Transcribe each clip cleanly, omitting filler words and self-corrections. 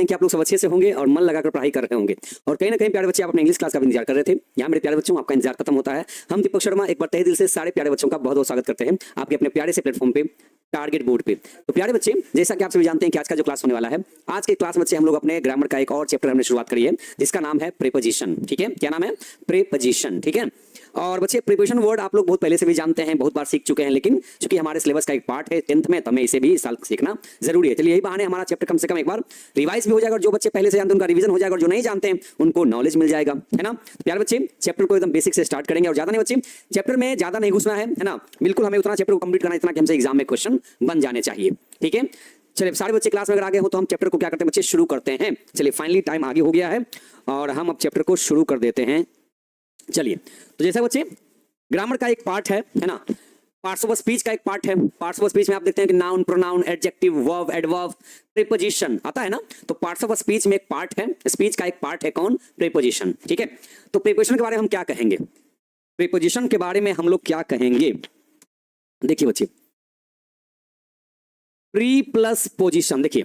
हैं कि आप लोग सब अच्छे से होंगे और मन लगाकर पढ़ाई कर रहे होंगे। और कहीं ना कहीं प्यारे बच्चे आप अपने इंग्लिश क्लास का भी इंतजार कर रहे थे। यहाँ मेरे प्यारे बच्चों आपका इंतजार खत्म होता है। हम दीपक शर्मा एक बार तहे दिल से सारे प्यारे बच्चों का बहुत बहुत स्वागत करते हैं आपके अपने प्यारे से प्लेटफॉर्म पे, टारगेट बोर्ड पे। तो प्यारे बच्चे, जैसा कि आप सभी जानते हैं कि आज का जो क्लास होने वाला है, आज के क्लास बच्चे हम लोग अपने ग्रामर का एक और चैप्टर हमने शुरुआत करी है जिसका नाम है प्रीपोजिशन। ठीक है, क्या नाम है? प्रीपोजिशन। ठीक है, और बच्चे प्रीपोजिशन वर्ड आप लोग बहुत पहले से भी जानते हैं, बहुत बार सीख चुके हैं, लेकिन चूंकि हमारे सिलेबस का एक पार्ट है 10th में, तो हमें इसे भी इस साल सीखना जरूरी है। चलिए यही बहाने हमारा चैप्टर कम से कम एक बार रिवाइज भी हो जाएगा और जो बच्चे पहले से जानते हैं उनका रिवीजन हो जाएगा और जो नहीं जानते हैं उनको नॉलेज मिल जाएगा, है ना। तो प्यारे बच्चे चैप्टर को एकदम बेसिक से स्टार्ट करेंगे और ज्यादा नहीं बच्चे चैप्टर में ज्यादा नहीं घुसना है ना, बिल्कुल हमें उतना चैप्टर को कंप्लीट करना इतना कि हमसे एग्जाम में क्वेश्चन बन जाने चाहिए। ठीक है, चलिए सारे बच्चे क्लास में अगर आगे हो तो हम चैप्टर को क्या करते हैं बच्चे, शुरू करते हैं। चलिए फाइनली टाइम आगे हो गया है और हम अब चैप्टर को शुरू कर देते हैं। चलिए, तो जैसा बच्चे ग्रामर का एक पार्ट है ना, पार्ट्स ऑफ स्पीच का एक पार्ट है। पार्ट्स ऑफ स्पीच में आप देखते हैं कि noun, pronoun, adjective, verb, adverb, preposition आता है ना। तो पार्ट्स ऑफ स्पीच में एक पार्ट है, स्पीच का एक पार्ट है कौन? प्रीपोजिशन। ठीक है, तो प्रीपोजिशन के बारे में हम क्या कहेंगे, प्रीपोजिशन के बारे में हम लोग क्या कहेंगे? देखिए बच्चे, प्री प्लस पोजिशन, देखिए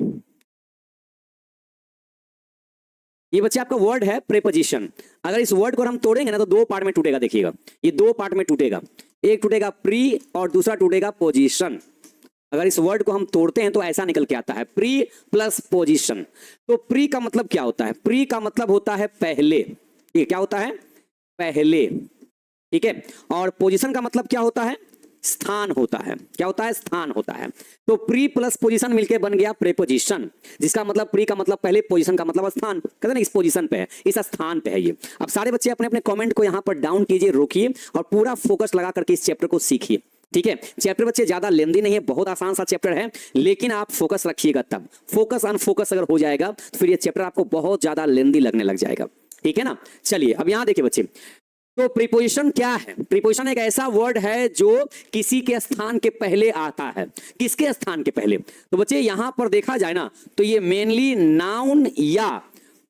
ये बच्चे आपका वर्ड है प्रीपोजिशन। अगर इस वर्ड को हम तोड़ेंगे ना तो दो पार्ट में टूटेगा। देखिएगा, ये दो पार्ट में टूटेगा, एक टूटेगा प्री और दूसरा टूटेगा पोजीशन। अगर इस वर्ड को हम तोड़ते हैं तो ऐसा निकल के आता है, प्री प्लस पोजीशन। तो प्री का मतलब क्या होता है? प्री का मतलब होता है पहले। ये क्या होता है? पहले। ठीक है, और पोजीशन का मतलब क्या होता है? स्थान होता है। क्या होता है? स्थान होता है। तो प्री प्लस पोजीशन मिलके बन गया प्रीपोजिशन, जिसका मतलब प्री का मतलब पहले, पोजीशन का मतलब स्थान। कहते हैं ना इस पोजीशन पे है, इस स्थान पे है ये। अब सारे बच्चे अपने अपने कमेंट को यहाँ पर डाउन कीजिए, रोकिए और पूरा फोकस लगा करके इस चैप्टर को सीखिए। ठीक है, चैप्टर बच्चे ज्यादा लेंदी नहीं है, बहुत आसान सा चैप्टर है, लेकिन आप फोकस रखिएगा तब। फोकस अनफोकस अगर हो जाएगा तो फिर ये चैप्टर आपको बहुत ज्यादा लेंदी लगने लग जाएगा। ठीक है ना। चलिए अब यहाँ देखिए बच्चे, तो प्रीपोजिशन क्या है? प्रीपोजिशन एक ऐसा वर्ड है जो किसी के स्थान के पहले आता है। किसके स्थान के पहले? तो बच्चे यहां पर देखा जाए ना तो ये मेनली नाउन या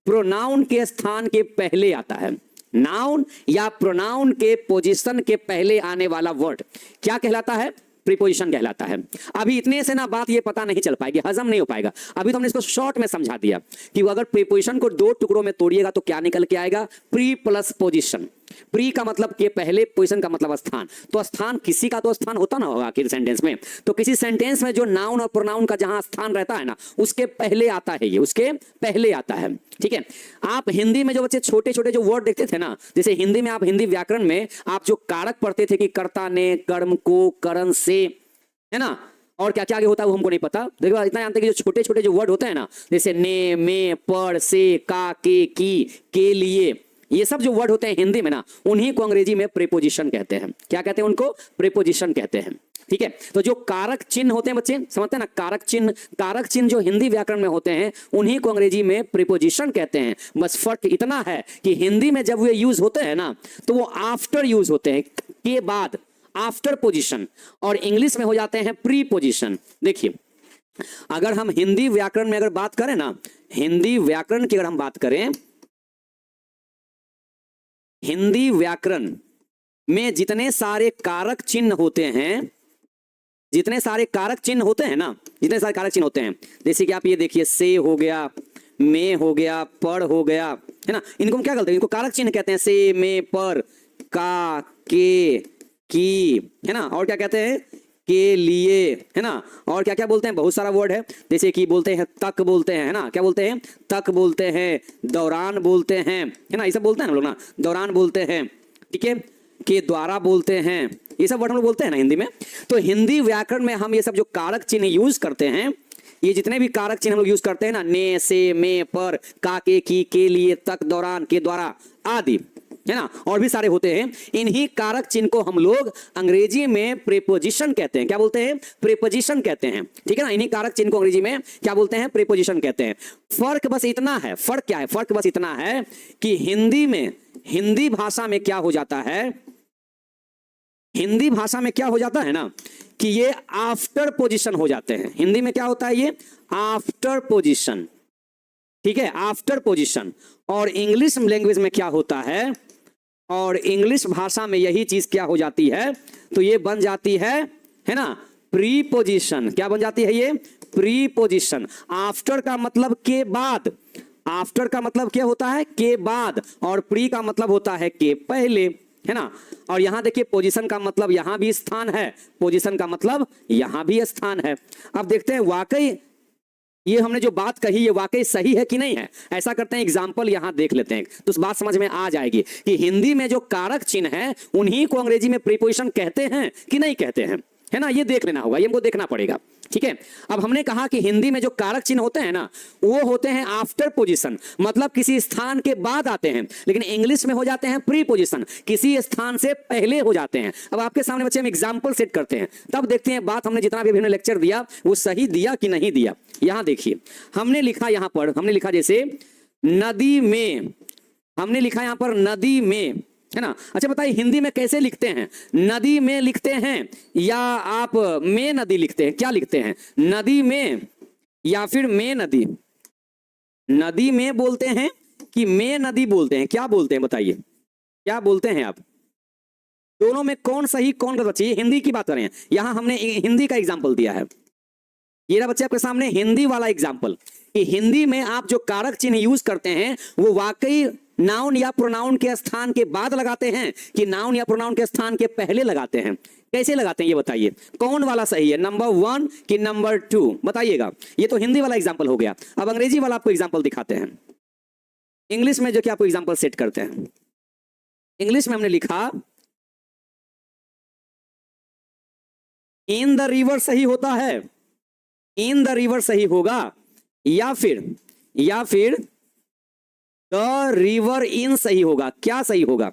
प्रोनाउन के स्थान के पहले आता है। नाउन या प्रोनाउन के पोजीशन के पहले आने वाला वर्ड क्या कहलाता है? प्रीपोजिशन कहलाता है। अभी इतने से ना बात ये पता नहीं चल पाएगी, हजम नहीं हो पाएगा। अभी तो हमने इसको शॉर्ट में समझा दिया कि अगर प्रीपोजिशन को दो टुकड़ों में तोड़िएगा तो क्या निकल के आएगा? Pre plus position. प्री का मतलब के पहले, पोजीशन का मतलब स्थान। तो स्थान किसी का तो स्थान होता ना होगा आखिर सेंटेंस में। तो किसी सेंटेंस में जो नाउन और प्रोनाउन का जहां स्थान रहता है ना, उसके पहले आता है ये, उसके पहले आता है। ठीक है, आप हिंदी में जो बच्चे छोटे छोटे जो वर्ड देखते थे ना, जैसे हिंदी में आप हिंदी व्याकरण में आप जो कारक पढ़ते थे कि कर्ता ने, कर्म को, करण से, है ना, और क्या क्या आगे होता है वो हमको नहीं पता। देखो इतना जानते हैं कि जो छोटे छोटे जो वर्ड होते हैं ना, जैसे ने, में, पर, से, का, की, के लिए, ये सब जो वर्ड होते हैं हिंदी में ना, उन्हीं को अंग्रेजी में प्रीपोजिशन कहते हैं। क्या कहते हैं उनको? प्रीपोजिशन कहते हैं। ठीक है, तो जो कारक चिन्ह होते हैं बच्चे, समझते हैं ना, कारक चिन्ह जो हिंदी व्याकरण में होते हैं उन्हीं को अंग्रेजी में प्रीपोजिशन कहते हैं। बस फर्क इतना है कि हिंदी में जब वे यूज होते हैं ना तो वो आफ्टर यूज होते हैं, के बाद, आफ्टर पोजीशन, और इंग्लिश में हो जाते हैं प्री पोजीशन। देखिए, अगर हम हिंदी व्याकरण में अगर बात करें ना, हिंदी व्याकरण की अगर हम बात करें, हिंदी व्याकरण में जितने सारे कारक चिन्ह होते हैं, जितने सारे कारक चिन्ह होते हैं ना, जितने सारे कारक चिन्ह होते हैं, जैसे कि आप ये देखिए, से हो गया, में हो गया, पर हो गया, है ना, इनको हम क्या कहते हैं? इनको कारक चिन्ह कहते हैं। से, में, पर, का, के, की, है ना, और क्या कहते हैं? के लिए, है ना, और क्या क्या बोलते हैं? बहुत सारा वर्ड है, जैसे कि बोलते हैं तक, बोलते हैं, है ना, क्या बोलते हैं? तक बोलते हैं, दौरान बोलते हैं, है ना, ये सब बोलते हैं हम लोग ना, दौरान बोलते हैं। ठीक है, के द्वारा बोलते हैं, ये सब वर्ड हम लोग बोलते हैं ना हिंदी में। तो हिंदी व्याकरण में हम ये सब जो कारक चिन्ह यूज करते हैं, ये जितने भी कारक चिन्ह हम लोग यूज करते हैं ना, ने, से, में, पर, का, की, के लिए, तक, दौरान, के द्वारा आदि, है ना, और भी सारे होते हैं, इन्हीं कारक चिन्ह को हम लोग अंग्रेजी में प्रीपोजिशन कहते हैं। क्या बोलते हैं? प्रीपोजिशन कहते हैं। ठीक है ना, इन्हीं कारक चिन्ह को अंग्रेजी में क्या बोलते हैं? प्रीपोजिशन कहते हैं। फर्क बस इतना है, फर्क क्या है? फर्क बस इतना है कि हिंदी में, हिंदी भाषा में क्या हो जाता है, हिंदी भाषा में क्या हो जाता है ना कि ये आफ्टर पोजीशन हो जाते हैं। हिंदी में क्या होता है? ये आफ्टर पोजीशन। ठीक है, आफ्टर पोजीशन। और इंग्लिश लैंग्वेज में क्या होता है, और इंग्लिश भाषा में यही चीज क्या हो जाती है? तो ये बन जाती है ना, प्रीपोजिशन। क्या बन जाती है ये? प्रीपोजिशन। आफ्टर का मतलब के बाद, आफ्टर का मतलब क्या होता है? के बाद, और प्री का मतलब होता है के पहले, है ना। और यहां देखिए पोजीशन का मतलब यहां भी स्थान है, पोजीशन का मतलब यहां भी स्थान है। अब देखते हैं वाकई ये हमने जो बात कही ये वाकई सही है कि नहीं है। ऐसा करते हैं एग्जाम्पल यहां देख लेते हैं तो उस बात समझ में आ जाएगी कि हिंदी में जो कारक चिन्ह है उन्हीं को अंग्रेजी में प्रीपोजिशन कहते हैं कि नहीं कहते हैं, है ना। ये देख लेना होगा, ये हमको देखना पड़ेगा, ठीक है। अब हमने कहा कि हिंदी में जो कारक चिन्ह होते हैं ना वो होते हैं आफ्टर पोजीशन, मतलब किसी स्थान के बाद आते हैं, लेकिन इंग्लिश में हो जाते हैं प्री पोजीशन, किसी स्थान से पहले हो जाते हैं। अब आपके सामने बच्चे हम एग्जाम्पल सेट करते हैं, तब देखते हैं बात हमने जितना भी हमने लेक्चर दिया वो सही दिया कि नहीं दिया। यहां देखिए हमने लिखा, यहां पर हमने लिखा जैसे नदी में, हमने लिखा यहां पर नदी में, है ना। अच्छा बताइए हिंदी में कैसे लिखते हैं? नदी में लिखते हैं या आप में नदी लिखते हैं? क्या लिखते हैं? नदी में या फिर में नदी? नदी में बोलते हैं कि में नदी बोलते हैं? क्या बोलते हैं बताइए, क्या बोलते हैं आप? दोनों में कौन सही कौन गलत? ये हिंदी की बात कर रहे हैं, यहां हमने हिंदी का एग्जाम्पल दिया है। ये रहा बच्चे आपके सामने हिंदी वाला एग्जाम्पल कि हिंदी में आप जो कारक चिन्ह यूज करते हैं वो वाकई नाउन या प्रोनाउन के स्थान के बाद लगाते हैं कि नाउन या प्रोनाउन के स्थान के पहले लगाते हैं? कैसे लगाते हैं ये बताइए, कौन वाला सही है, नंबर 1 कि नंबर 2? बताइएगा। ये तो हिंदी वाला एग्जाम्पल हो गया, अब अंग्रेजी वाला आपको एग्जाम्पल दिखाते हैं। इंग्लिश में जो कि आपको एग्जाम्पल सेट करते हैं, इंग्लिश में हमने लिखा इन द रिवर सही होता है, इन द रिवर सही होगा या फिर द रिवर इन सही होगा? क्या सही होगा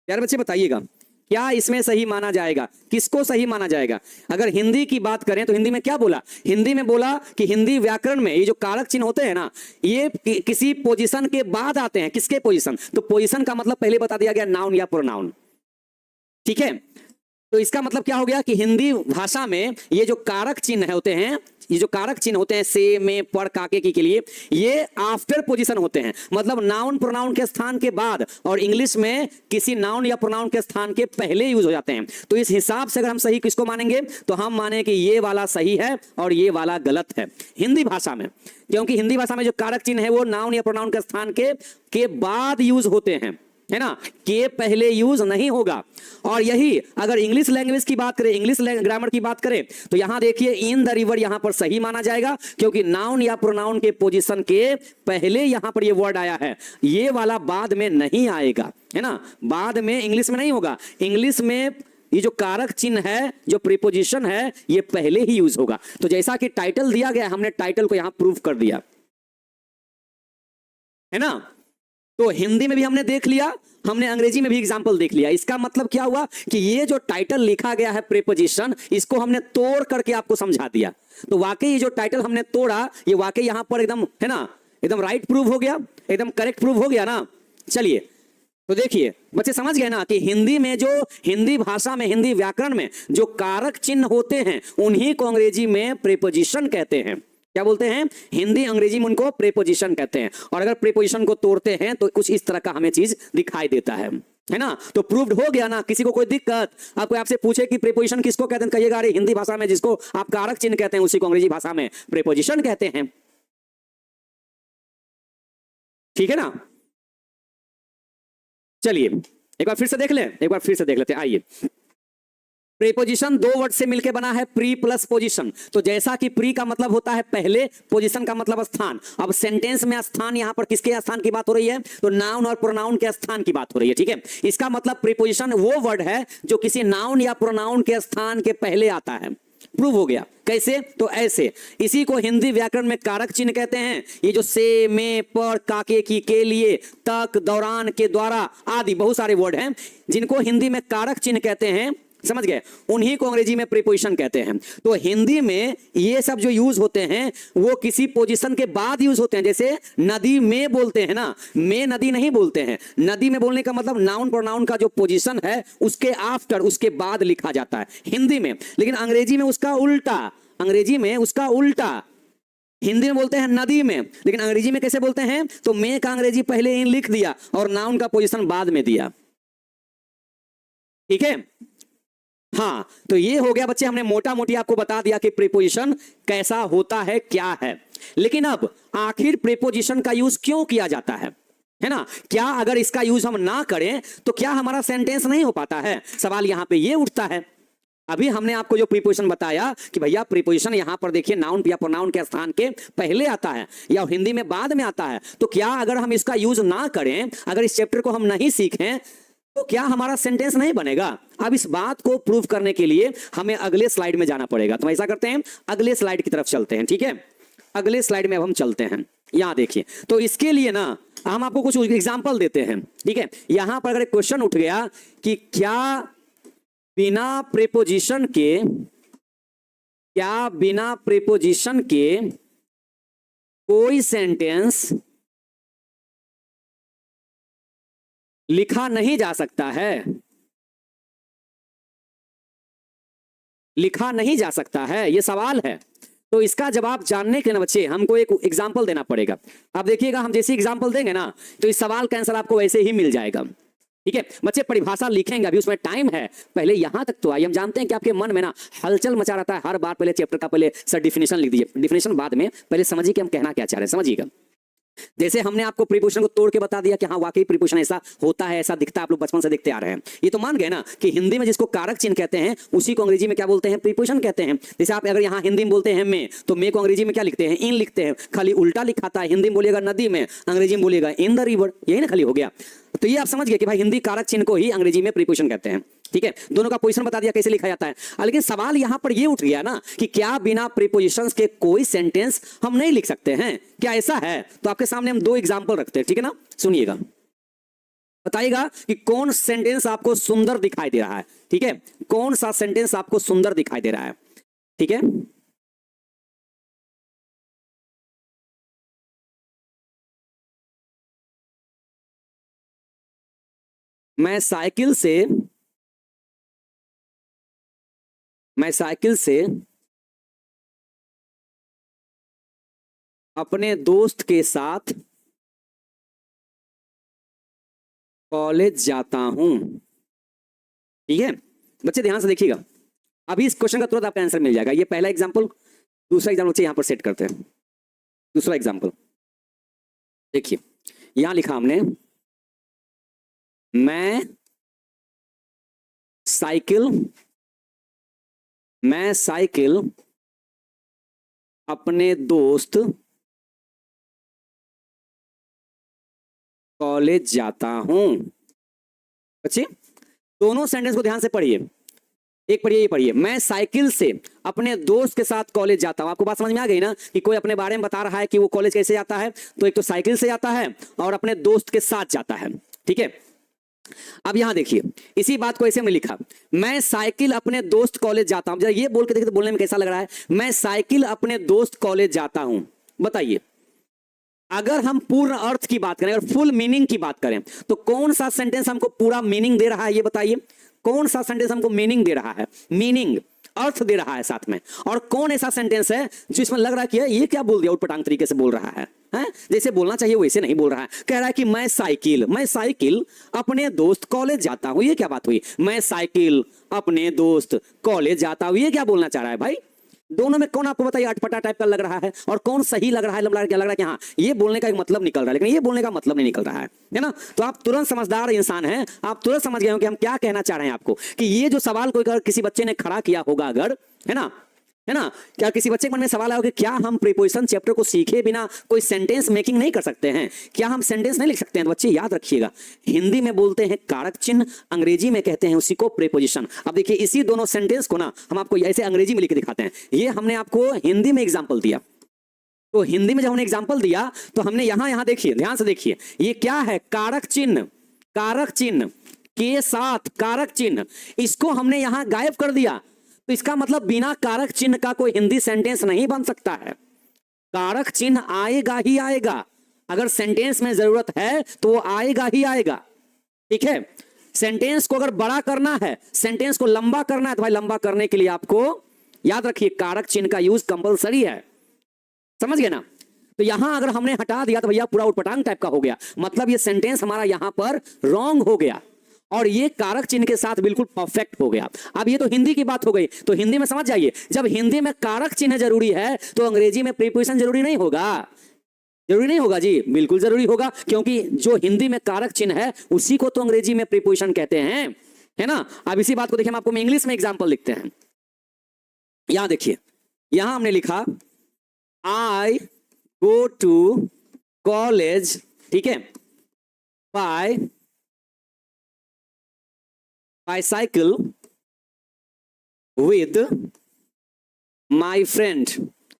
यार बच्चे बताइएगा, क्या इसमें सही माना जाएगा? किसको सही माना जाएगा? अगर हिंदी की बात करें तो हिंदी में क्या बोला? हिंदी में बोला कि हिंदी व्याकरण में ये जो कारक चिन्ह होते हैं ना ये किसी पोजीशन के बाद आते हैं। किसके पोजीशन? तो पोजीशन का मतलब पहले बता दिया गया नाउन या प्रोनाउन, ठीक है। तो इसका मतलब क्या हो गया कि हिंदी भाषा में ये जो कारक चिन्ह होते हैं, ये जो कारक चिन्ह होते हैं से, में, पर, काके, की के लिए, ये आफ्टर पोजीशन होते हैं, मतलब नाउन प्रोनाउन के स्थान के बाद, और इंग्लिश में किसी नाउन या प्रोनाउन के स्थान के पहले यूज हो जाते हैं। तो इस हिसाब से अगर हम सही किसको मानेंगे तो हम माने कि ये वाला सही है और ये वाला गलत है हिंदी भाषा में, क्योंकि हिंदी भाषा में जो कारक चिन्ह है वो नाउन या प्रोनाउन के स्थान के बाद यूज होते हैं, है ना, के पहले यूज नहीं होगा। और यही अगर इंग्लिश लैंग्वेज की बात करें, इंग्लिश ग्रामर की बात करें तो यहां देखिए इन द रिवर यहां पर सही माना जाएगा क्योंकि नाउन या प्रोनाउन के पोजीशन के पहले यहां पर ये वर्ड आया है, ये वाला बाद में नहीं आएगा, है ना, बाद में इंग्लिश में नहीं होगा। इंग्लिश में ये जो कारक चिन्ह है, जो प्रीपोजिशन है, ये पहले ही यूज होगा। तो जैसा कि टाइटल दिया गया हमने टाइटल को यहां प्रूव कर दिया, है ना। तो हिंदी में भी हमने देख लिया, हमने अंग्रेजी में भी एग्जाम्पल देख लिया। इसका मतलब क्या हुआ कि ये जो टाइटल लिखा गया है प्रीपोजिशन, इसको हमने तोड़ करके आपको समझा दिया। तो वाकई ये जो टाइटल हमने तोड़ा ये वाकई यहां पर एकदम, है ना, एकदम राइट प्रूव हो गया, एकदम करेक्ट प्रूव हो गया ना। चलिए तो देखिए बच्चे समझ गए ना कि हिंदी में जो, हिंदी भाषा में, हिंदी व्याकरण में जो कारक चिन्ह होते हैं उन्हीं को अंग्रेजी में प्रीपोजिशन कहते हैं। क्या बोलते हैं? हिंदी अंग्रेजी में उनको प्रीपोजिशन कहते हैं। और अगर प्रीपोजिशन को तोड़ते हैं तो कुछ इस तरह का हमें चीज दिखाई देता है ना। तो प्रूव्ड हो गया ना। किसी को कोई दिक्कत, आपको आपसे पूछे कि प्रीपोजिशन किसको कहते हैं, कहिएगा अरे हिंदी भाषा में जिसको आप कारक चिन्ह कहते हैं उसी को अंग्रेजी भाषा में प्रीपोजिशन कहते हैं, ठीक है ना। चलिए एक बार फिर से देख लें, एक बार फिर से देख लेते हैं, आइए। प्रीपोजिशन दो वर्ड से मिलकर बना है, प्री प्लस पोजीशन। तो जैसा कि प्री का मतलब होता है पहले, पोजीशन का मतलब स्थान। अब सेंटेंस में स्थान, यहां पर किसके स्थान की बात हो रही है? तो नाउन और प्रोनाउन के स्थान की बात हो रही है, ठीक है। इसका मतलब प्रीपोजिशन वो वर्ड है जो किसी नाउन या प्रोनाउन के स्थान के पहले आता है। प्रूव हो गया। कैसे? तो ऐसे। इसी को हिंदी व्याकरण में कारक चिन्ह कहते हैं। ये जो से, में, पर, काके, की, के लिए, तक, दौरान, के द्वारा आदि बहुत सारे वर्ड हैं जिनको हिंदी में कारक चिन्ह कहते हैं, समझ गए, उन्हीं को अंग्रेजी में प्रीपोजिशन कहते हैं। तो हिंदी में ये सब जो यूज होते हैं वो किसी पोजीशन के बाद यूज होते हैं। जैसे नदी में बोलते हैं ना, में नदी नहीं बोलते हैं। नदी में बोलने का मतलब नाउन प्रोनाउन का जो पोजीशन है उसके आफ्टर, उसके बाद लिखा जाता है हिंदी में। लेकिन अंग्रेजी में उसका उल्टा, अंग्रेजी में उसका उल्टा। हिंदी में बोलते हैं नदी में, लेकिन अंग्रेजी में कैसे बोलते हैं? तो में का अंग्रेजी पहले इन लिख दिया और नाउन का पोजीशन बाद में दिया, ठीक है। हाँ, तो ये हो गया बच्चे, हमने मोटा मोटी आपको बता दिया कि प्रीपोजिशन कैसा होता है, क्या है। लेकिन अब आखिर प्रीपोजिशन का यूज क्यों किया जाता है ना? क्या अगर इसका यूज हम ना करें तो क्या हमारा सेंटेंस नहीं हो पाता है? सवाल यहां पे ये उठता है। अभी हमने आपको जो प्रीपोजिशन बताया कि भैया प्रीपोजिशन यहां पर देखिए नाउन या प्रोनाउन के स्थान के पहले आता है या हिंदी में बाद में आता है, तो क्या अगर हम इसका यूज ना करें, अगर इस चैप्टर को हम नहीं सीखें, तो क्या हमारा सेंटेंस नहीं बनेगा? अब इस बात को प्रूव करने के लिए हमें अगले स्लाइड में जाना पड़ेगा। तो ऐसा करते हैं, अगले स्लाइड की तरफ चलते हैं। ठीक है, अगले स्लाइड में अब हम चलते हैं। यहां देखिए, तो इसके लिए ना हम आपको कुछ एग्जांपल देते हैं। ठीक है, यहां पर अगर एक क्वेश्चन उठ गया कि क्या बिना प्रीपोजिशन के कोई सेंटेंस लिखा नहीं जा सकता है, लिखा नहीं जा सकता है, यह सवाल है। तो इसका जवाब जानने के लिए बच्चे हमको एक एग्जांपल देना पड़ेगा। आप देखिएगा, हम जैसे एग्जांपल देंगे ना तो इस सवाल का आंसर आपको वैसे ही मिल जाएगा। ठीक है बच्चे, परिभाषा लिखेंगे, अभी उसमें टाइम है, पहले यहां तक तो आइए। हम जानते हैं कि आपके मन में ना हलचल मचा रहता है हर बार। पहले चैप्टर का पहले सर डिफिनेशन लिख दीजिए, डिफिनेशन बाद में, पहले समझिए कि हम कहना क्या चाह रहे हैं, समझिएगा। जैसे हमने आपको प्रीपोजिशन को तोड़ के बता दिया कि हाँ वाकई प्रीपोजिशन ऐसा होता है, ऐसा दिखता है, आप लोग बचपन से देखते आ रहे हैं। ये तो मान गए ना कि हिंदी में जिसको कारक चिन्ह कहते हैं उसी को अंग्रेजी में क्या बोलते हैं? प्रीपोजिशन कहते हैं। जैसे आप अगर यहाँ हिंदी में बोलते हैं मैं, तो मैं को अंग्रेजी में क्या लिखते हैं? इन लिखते हैं, खाली उल्टा लिखाता है। हिंदी में बोलिएगा नदी में, अंग्रेजी में बोलिएगा इन द रिवर, यही ना खाली हो गया। तो ये आप समझ गए कि भाई हिंदी कारक चिन्ह को ही अंग्रेजी में प्रीपोजिशन कहते हैं। ठीक है, दोनों का पोजीशन बता दिया कैसे लिखा जाता है। लेकिन सवाल यहां पर ये उठ गया ना कि क्या बिना प्रीपोजिशंस के कोई सेंटेंस हम नहीं लिख सकते हैं? क्या ऐसा है? तो आपके सामने हम दो एग्जांपल रखते हैं। ठीक है ना, सुनिएगा, बताइएगा कि कौन सेंटेंस आपको सुंदर दिखाई दे रहा है। ठीक है, कौन सा सेंटेंस आपको सुंदर दिखाई दे रहा है? ठीक है, मैं साइकिल से अपने दोस्त के साथ कॉलेज जाता हूं। ठीक है बच्चे, ध्यान से देखिएगा, अभी इस क्वेश्चन का तुरंत आपका आंसर मिल जाएगा। ये पहला एग्जांपल। दूसरा एग्जांपल बच्चे यहां पर सेट करते हैं। दूसरा एग्जांपल देखिए, यहां लिखा हमने, मैं साइकिल अपने दोस्त कॉलेज जाता हूं। बच्चे दोनों सेंटेंस को ध्यान से पढ़िए, एक पढ़िए, ये पढ़िए, मैं साइकिल से अपने दोस्त के साथ कॉलेज जाता हूं। आपको बात समझ में आ गई ना कि कोई अपने बारे में बता रहा है कि वो कॉलेज कैसे जाता है? तो एक तो साइकिल से जाता है और अपने दोस्त के साथ जाता है। ठीक है, अब यहां देखिए, इसी बात को ऐसे में लिखा, मैं साइकिल अपने दोस्त कॉलेज जाता हूं। जरा ये बोल के देखिए तो बोलने में कैसा लग रहा है? मैं साइकिल अपने दोस्त कॉलेज जाता हूं। बताइए, अगर हम पूर्ण अर्थ की बात करें, अगर फुल मीनिंग की बात करें, तो कौन सा सेंटेंस हमको पूरा मीनिंग दे रहा है? ये बताइए, कौन सा सेंटेंस हमको मीनिंग दे रहा है? मीनिंग, अर्थ दे रहा है साथ में। और कौन ऐसा सेंटेंस है जिसमें लग रहा है कि ये क्या बोल दिया, उटपटांग तरीके से बोल रहा है, जैसे बोलना चाहिए वैसे नहीं बोल रहा है। कह रहा है कि मैं साइकिल अपने दोस्त कॉलेज जाता हूं। ये क्या बात हुई? मैं साइकिल अपने दोस्त कॉलेज जाता हूं, ये क्या बोलना चाह रहा है भाई? दोनों में कौन आपको बताइए अटपटा टाइप का लग रहा है और कौन सही लग रहा है? क्या लग रहा है कि हाँ ये बोलने का एक मतलब निकल रहा है, लेकिन ये बोलने का मतलब नहीं निकल रहा है ना? तो आप तुरंत समझदार इंसान हैं, आप तुरंत समझ गए हो कि हम क्या कहना चाह रहे हैं आपको। कि ये जो सवाल कोई किसी बच्चे ने खड़ा किया होगा अगर, है ना, क्या किसी बच्चे के मन में सवाल आया कि क्या हम प्रीपोजिशन चैप्टर को सीखे बिना कोई सेंटेंस मेकिंग नहीं कर सकते हैं? क्या हम सेंटेंस नहीं लिख सकते हैं? तो बच्चे याद रखिएगा, हिंदी में बोलते हैं कारक चिन्ह, अंग्रेजी में कहते हैं उसी को प्रीपोजिशन। अब देखिए, इसी दोनों सेंटेंस को ना हम आपको ऐसे अंग्रेजी में लिख के दिखाते हैं। ये हमने आपको हिंदी में एग्जाम्पल दिया, तो हिंदी में जब हमने एग्जाम्पल दिया तो हमने यहां देखिए, ध्यान से देखिए, ये क्या है? कारक चिन्ह के साथ कारक चिन्ह, इसको हमने यहां गायब कर दिया। तो इसका मतलब बिना कारक चिन्ह का कोई हिंदी सेंटेंस नहीं बन सकता है। कारक चिन्ह आएगा ही आएगा, अगर सेंटेंस में जरूरत है तो वो आएगा ही आएगा। ठीक है, सेंटेंस को अगर बड़ा करना है, सेंटेंस को लंबा करना है, तो भाई लंबा करने के लिए आपको याद रखिए कारक चिन्ह का यूज कंपलसरी है। समझ गए ना? तो यहां अगर हमने हटा दिया तो भैया पूरा उटपटांग टाइप का हो गया, मतलब ये सेंटेंस हमारा यहां पर रॉन्ग हो गया। और ये कारक चिन्ह के साथ बिल्कुल परफेक्ट हो गया। अब ये तो हिंदी की बात हो गई, तो हिंदी में समझ जाइए, जब हिंदी में कारक चिन्ह जरूरी है तो अंग्रेजी में प्रीपोजिशन जरूरी नहीं होगा। जरूरी नहीं होगा जी, बिल्कुल जरूरी होगा, क्योंकि जो हिंदी में कारक चिन्ह है उसी को तो अंग्रेजी में प्रीपोजिशन कहते हैं, है ना। अब इसी बात को देखिए, हम आपको इंग्लिश में एग्जांपल लिखते हैं। यहां देखिए, यहां हमने लिखा आई गो टू कॉलेज, ठीक है, by bicycle with my friend.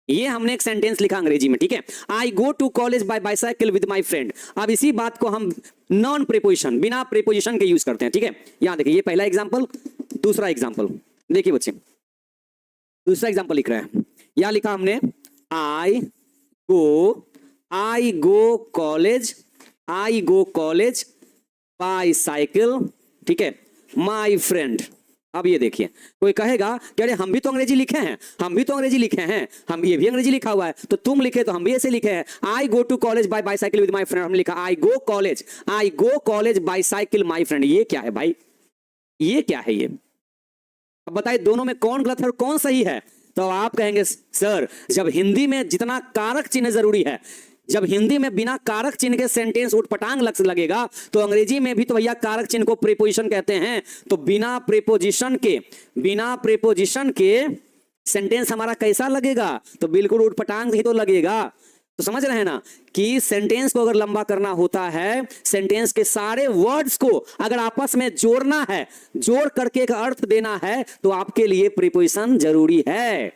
ये हमने एक सेंटेंस लिखा अंग्रेजी में, ठीक है, I go to college by bicycle with my friend. अब इसी बात को हम नॉन प्रीपोजिशन, बिना प्रीपोजिशन के यूज करते हैं, ठीक है। यहां देखिए, ये पहला एग्जांपल, दूसरा एग्जांपल देखिए बच्चे, दूसरा एग्जांपल लिख रहे हैं। यहां लिखा हमने आई गो कॉलेज बाय साइकिल, ठीक है, माई फ्रेंड। अब ये देखिए, कोई कहेगा कि अरे हम भी तो अंग्रेजी लिखे हैं, हम ये भी अंग्रेजी लिखा हुआ है, तो तुम लिखे तो हम भी ऐसे लिखे हैं। I go to college by bicycle with my friend, हमने लिखा I go college by cycle my friend. ये क्या है भाई, ये क्या है ये? अब बताइए दोनों में कौन गलत है और कौन सही है? तो आप कहेंगे सर, जब हिंदी में जितना कारक चिन्ह जरूरी है, जब हिंदी में बिना कारक चिन्ह के सेंटेंस उठपटांग लगेगा, तो अंग्रेजी में भी तो भैया कारक चिन्ह को प्रीपोजिशन कहते हैं। तो बिना प्रीपोजिशन के सेंटेंस हमारा कैसा लगेगा? तो बिल्कुल उठपटांग ही तो लगेगा। तो समझ रहे हैं ना कि सेंटेंस को अगर लंबा करना होता है, सेंटेंस के सारे वर्ड्स को अगर आपस में जोड़ना है, जोड़ करके एक अर्थ देना है, तो आपके लिए प्रीपोजिशन जरूरी है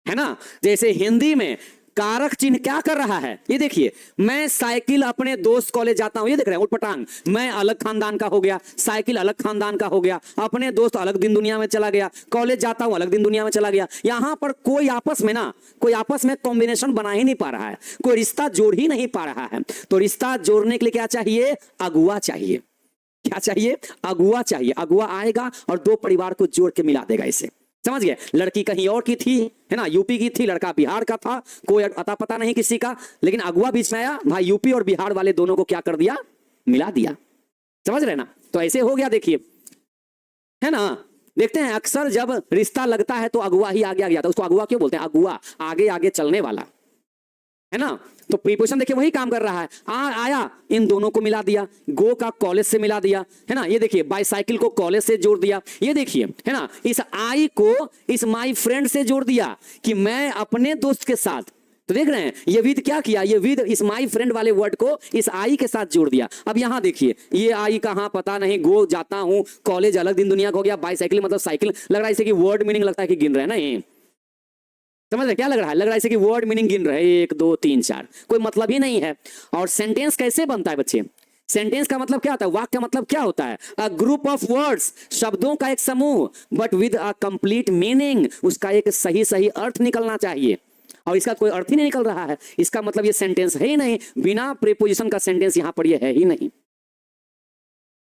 ना। जैसे हिंदी में कारक चिन्ह क्या कर रहा है, ये देखिए, मैं साइकिल अपने दोस्त कॉलेज जाता हूं, ये देख रहे हैं उठपटांग, मैं अलग खानदान का हो गया, साइकिल अलग खानदान का हो गया, अपने दोस्त अलग दिन दुनिया में चला गया, कॉलेज जाता हूं अलग दिन दुनिया में चला गया। यहां पर कोई आपस में कॉम्बिनेशन बना ही नहीं पा रहा है, कोई रिश्ता जोड़ ही नहीं पा रहा है। तो रिश्ता जोड़ने के लिए क्या चाहिए? अगुआ चाहिए। क्या चाहिए? अगुआ चाहिए। अगुआ आएगा और दो परिवार को जोड़ के मिला देगा इसे, समझ गए। लड़की कहीं और की थी, है ना, यूपी की थी, लड़का बिहार का था, कोई अता पता नहीं किसी का, लेकिन अगुआ बीच में आया, भाई यूपी और बिहार वाले दोनों को क्या कर दिया? मिला दिया। समझ रहे ना? तो ऐसे हो गया, देखिए, है ना। देखते हैं अक्सर जब रिश्ता लगता है तो अगुआ ही आगे आगे आता है, उसको अगुआ क्यों बोलते हैं? अगुआ, आगे आगे चलने वाला, है ना। तो प्रीपोजिशन देखिए वही काम कर रहा है, आया, इन दोनों को मिला दिया, गो का कॉलेज से मिला दिया, है ना। ये देखिए, बाइसाइकिल को कॉलेज से जोड़ दिया, ये देखिए, है ना, इस आई को इस माई फ्रेंड से जोड़ दिया कि मैं अपने दोस्त के साथ। तो देख रहे हैं ये विद क्या किया, ये विद इस माई फ्रेंड वाले वर्ड को इस आई के साथ जोड़ दिया। अब यहां देखिए, ये आई कहां पता नहीं, गो जाता हूं, कॉलेज अलग दिन दुनिया का हो गया, बाइसाइकिल मतलब साइकिल, लग रहा है इसे कि वर्ड मीनिंग लगता है कि गिन रहे हैं ना, ये समझ रहे क्या लग रहा है? लग रहा है कि वर्ड मीनिंग गिन रहे हैं, 1 2 3 4, कोई मतलब ही नहीं है। और सेंटेंस कैसे बनता है बच्चे? सेंटेंस का मतलब क्या होता है? वाक्य का मतलब क्या होता है? अ ग्रुप ऑफ वर्ड्स, शब्दों का एक समूह, but with a complete meaning, उसका एक सही अर्थ निकलना चाहिए। और इसका कोई अर्थ ही नहीं निकल रहा है, इसका मतलब ये सेंटेंस है ही नहीं, बिना प्रीपोजिशन का सेंटेंस यहां पर ये है ही नहीं।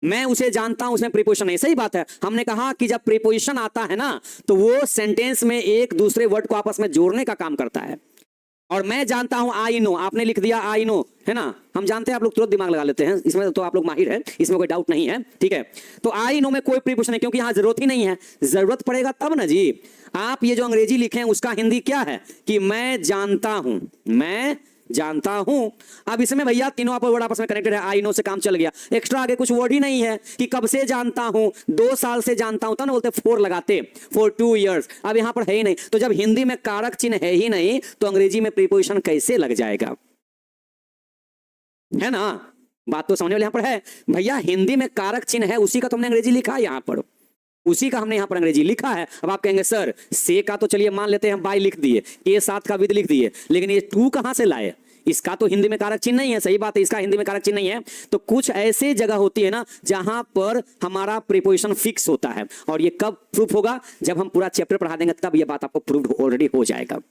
मैं उसे जानता हूं, उसमें प्रीपोजिशन नहीं, सही बात है। हमने कहा कि जब प्रीपोजिशन आता है ना, तो वो सेंटेंस में एक दूसरे वर्ड को आपस में जोड़ने का काम करता है। और मैं जानता हूं, आई नो, आपने लिख दिया आई नो, है ना, हम जानते हैं, आप लोग तुरंत दिमाग लगा लेते हैं, इसमें तो आप लोग माहिर हैं, इसमें कोई डाउट नहीं है, ठीक है। तो आई नो में कोई प्रीपोजिशन नहीं, क्योंकि यहां जरूरत ही नहीं है। जरूरत पड़ेगा तब ना जी। आप ये जो अंग्रेजी लिखे हैं उसका हिंदी क्या है कि मैं जानता हूं, मैं जानता हूं। अब इसमें भैया तीनों वर्ड आपस में कनेक्टेड है, आई नो से काम चल गया, एक्स्ट्रा आगे कुछ वर्ड ही नहीं है कि कब से जानता हूं, 2 साल से जानता हूं, तब ना बोलते 4 लगाते, फॉर 2 years। अब यहां पर है ही नहीं, तो जब हिंदी में कारक चिन्ह है ही नहीं, तो अंग्रेजी में प्रीपोजिशन कैसे लग जाएगा? है ना, बात तो समझने वाले यहां पर है। भैया हिंदी में कारक चिन्ह है, उसी का तुमने अंग्रेजी लिखा है, यहां पर उसी का हमने यहां पर अंग्रेजी लिखा है। अब आप कहेंगे सर, से का तो चलिए मान लेते हैं, बाय लिख दिए, के साथ का विद लिख दिए, लेकिन ये टू कहां से लाए? इसका तो हिंदी में कारक चिन्ह नहीं है, सही बात है, इसका हिंदी में कारक चिन्ह नहीं है। तो कुछ ऐसे जगह होती है ना जहां पर हमारा प्रीपोजिशन फिक्स होता है, और ये कब प्रूफ होगा? जब हम पूरा चैप्टर पढ़ा देंगे, तब ये बात आपको प्रूफ ऑलरेडी हो जाएगा,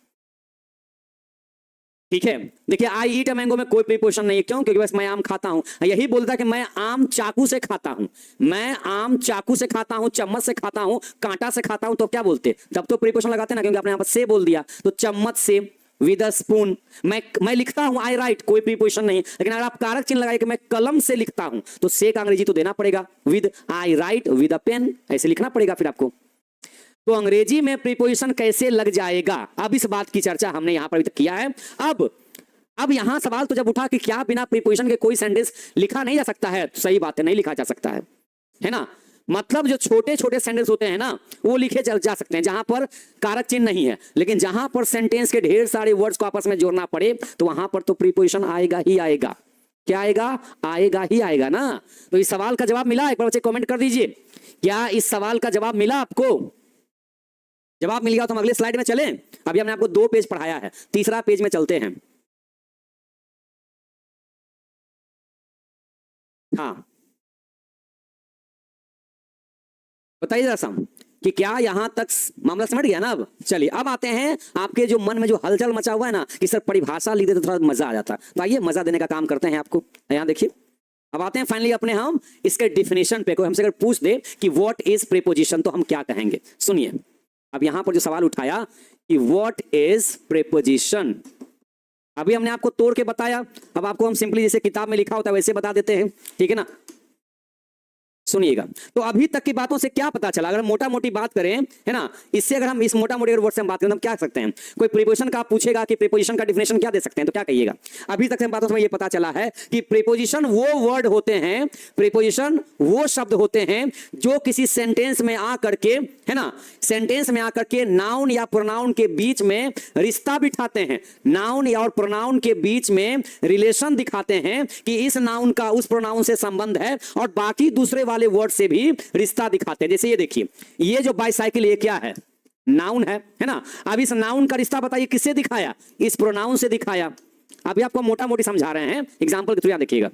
ठीक है। देखिए, आई ईट अ मैंगो में कोई प्रीपोजिशन नहीं है, क्यों? क्योंकि बस मैं आम खाता हूं। यही बोलता है कि मैं आम चाकू से खाता हूं, मैं आम चाकू से खाता हूं, चम्मच से खाता हूं, कांटा से खाता हूं, तो क्या बोलते? तब तो प्रीपोजिशन लगाते ना, क्योंकि आपने यहां पर से बोल दिया, तो चम्मच से, विद अ स्पून। मैं लिखता हूं, आई राइट, कोई प्रीपोजिशन नहीं, लेकिन अगर आप कारक चिन्ह लगाए कि मैं कलम से लिखता हूं तो से का अंग्रेजी तो देना पड़ेगा, with I write with a pen, ऐसे लिखना पड़ेगा फिर आपको। तो अंग्रेजी में प्रीपोजिशन कैसे लग जाएगा, अब इस बात की चर्चा हमने यहां पर अभी तक किया है। अब यहां सवाल तो जब उठा कि क्या बिना प्रीपोजिशन के कोई सेंटेंस लिखा नहीं जा सकता है, तो सही बात है, नहीं लिखा जा सकता है ना। मतलब जो छोटे छोटे सेंटेंस होते हैं ना, वो लिखे जा सकते हैं जहां पर कारक चिन्ह नहीं है, लेकिन जहां पर सेंटेंस के ढेर सारे वर्ड्स को आपस में जोड़ना पड़े तो वहां पर तो प्रीपोजिशन आएगा ही आएगा। क्या आएगा? आएगा ही आएगा ना। तो इस सवाल का जवाब मिला? एक बार बच्चे कमेंट कर दीजिए, क्या इस सवाल का जवाब मिला आपको? जवाब मिल गया तो हम अगले स्लाइड में चलें। अभी हमने आपको 2 पेज पढ़ाया है, तीसरा पेज में चलते हैं। हाँ बताइए जरा सम कि क्या यहां तक मामला समझ गया ना। अब चलिए, अब आते हैं आपके जो मन में जो हलचल मचा हुआ है ना कि सर परिभाषा लिख देते तो थोड़ा मजा आ जाता, तो आइए मजा देने का काम करते हैं आपको। यहां देखिए, अब आते हैं फाइनली अपने हम इसके डिफिनेशन पे। कोई हमसे अगर पूछ दे कि व्हाट इज प्रीपोजिशन तो हम क्या कहेंगे, सुनिए। अब यहां पर जो सवाल उठाया कि व्हाट इज प्रीपोजिशन, अभी हमने आपको तोड़ के बताया, अब आपको हम सिंपली जैसे किताब में लिखा होता है वैसे बता देते हैं, ठीक है ना। सुनिएगा, तो अभी तक की बातों से क्या पता चला, अगर मोटा मोटी बात करें, है ना, इससे अगर हम इस मोटा मोटी वर्ड से हम बात करें तो हम क्या सकते हैं। कोई प्रीपोजिशन का आप पूछेगा कि प्रीपोजिशन का डिफिनेशन क्या दे सकते हैं, तो क्या कहिएगा। अभी तक हम बातों से ये पता चला है कि प्रीपोजिशन वो वर्ड होते हैं, प्रीपोजिशन वो शब्द होते हैं जो किसी सेंटेंस में आकर के, है ना, सेंटेंस में आकर के नाउन या प्रोनाउन के बीच में रिश्ता बिठाते हैं, नाउन या और प्रोनाउन के बीच में रिलेशन दिखाते हैं कि इस नाउन का उस प्रोनाउन से संबंध है, और बाकी दूसरे वाले वर्ड से भी रिश्ता दिखाते हैं। जैसे ये देखिए, ये जो बाइसाइकिल ये क्या है? नाउन है ना। अब इस नाउन का रिश्ता बताइए किससे दिखाया? इस प्रोनाउन से दिखाया। अभी आपको मोटा मोटी समझा रहे हैं एग्जांपल के थ्रू, देखिएगा।